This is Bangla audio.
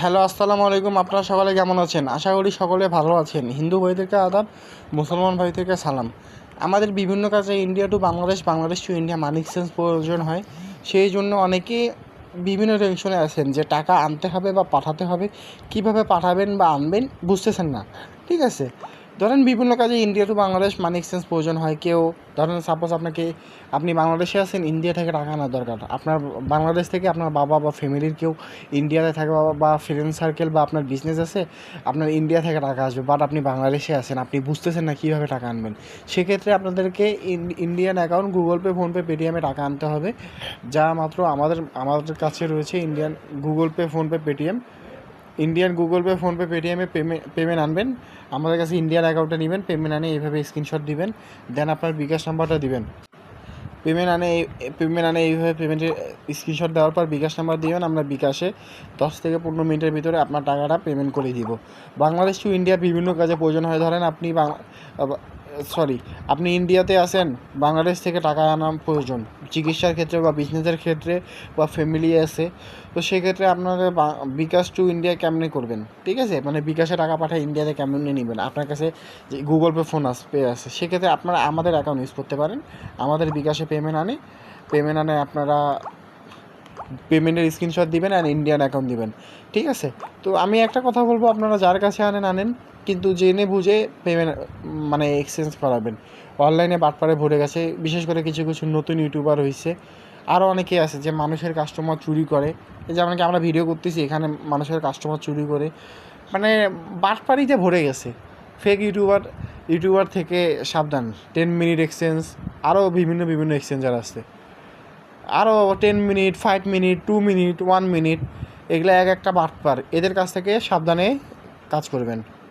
হ্যালো, আসসালামু আলাইকুম। আপনারা সকলে কেমন আছেন? আশা করি সকলে ভালো আছেন। হিন্দু ভাইদেরকে আদাব, মুসলমান ভাইদেরকে সালাম। আমাদের বিভিন্ন কাজে India to Bangladesh, Bangladesh to India money exchange প্রয়োজন হয়। সেই জন্য অনেকে বিভিন্ন টেনশনে আছেন যে টাকা আনতে হবে বা পাঠাতে হবে, কিভাবে পাঠাবেন বা আনবেন বুঝতেছেন না। ঠিক আছে, ধরেন বিভিন্ন কাজে India to Bangladesh money exchange প্রয়োজন হয়। কেউ ধরেন সাপোজ আপনি বাংলাদেশে আছেন, ইন্ডিয়া থেকে টাকা আনার দরকার আপনার। বাংলাদেশ থেকে আপনার বাবা বা ফ্যামিলির কেউ ইন্ডিয়াতে থাকে বা ফ্রেন্ড সার্কেল বা আপনার বিজনেস আছে, আপনার ইন্ডিয়া থেকে টাকা আসবে, বাট আপনি বাংলাদেশে আছেন, আপনি বুঝতেছেন না কীভাবে টাকা আনবেন। সেক্ষেত্রে আপনাদেরকে Indian account, Google pay, PhonePe, পেটিএমে টাকা আনতে হবে। যা মাত্র আমাদের কাছে রয়েছে Indian Google pay, PhonePe, Paytm. Indian Google pay, PhonePe, পেটিএমে পেমেন্ট আনবেন। আমাদের কাছে ইন্ডিয়ান অ্যাকাউন্টে নেবেন, পেমেন্ট আনে এইভাবে স্ক্রিনশট দিবেন, দেন আপনার বিকাশ নাম্বারটা দিবেন। পেমেন্ট আনে এইভাবে পেমেন্টের স্ক্রিনশট দেওয়ার পর বিকাশ নাম্বার দিবেন। আমরা বিকাশে 10 থেকে 15 মিনিটের ভিতরে আপনার টাকাটা পেমেন্ট করে দিব। বাংলাদেশ টু ইন্ডিয়ার বিভিন্ন কাজে প্রয়োজন হয়। ধরেন আপনি ইন্ডিয়াতে আছেন, বাংলাদেশ থেকে টাকা আনা প্রয়োজন, চিকিৎসার ক্ষেত্রে বা বিজনেসের ক্ষেত্রে বা ফ্যামিলি আছে, তো সেক্ষেত্রে আপনারা বিকাশ টু ইন্ডিয়া কেমনে করবেন? ঠিক আছে, মানে বিকাশে টাকা পাঠায় ইন্ডিয়াতে কেমনে নেবেন? আপনার কাছে যে গুগল পে, পে আছে, সেক্ষেত্রে আপনারা আমাদের অ্যাকাউন্ট ইউজ করতে পারেন। আমাদের বিকাশে পেমেন্ট আনে আপনারা পেমেন্টের স্ক্রিনশট দিবেন আর ইন্ডিয়ান অ্যাকাউন্ট দিবেন। ঠিক আছে, তো আমি একটা কথা বলবো, আপনারা যার কাছে আনেন, কিন্তু জেনে বুঝে পেমেন্ট মানে এক্সচেঞ্জ করাবেন। অনলাইনে বাটপারে ভরে গেছে, বিশেষ করে কিছু কিছু নতুন ইউটিউবার হয়েছে। আরও অনেকে আছে যে মানুষের কাস্টমার চুরি করে। যেমন কি আমরা ভিডিও করতেছি, এখানে মানুষের কাস্টমার চুরি করে, মানে বাটপারিতে ভরে গেছে। ফেক ইউটিউবার থেকে সাবধান। 10 মিনিট এক্সচেঞ্জ, আরও বিভিন্ন এক্সচেঞ্জার আছে, আরও 10 মিনিট, 5 মিনিট, 2 মিনিট, 1 মিনিট, এগুলো এক একটা বাটপার। এদের কাছ থেকে সাবধানে কাজ করবেন।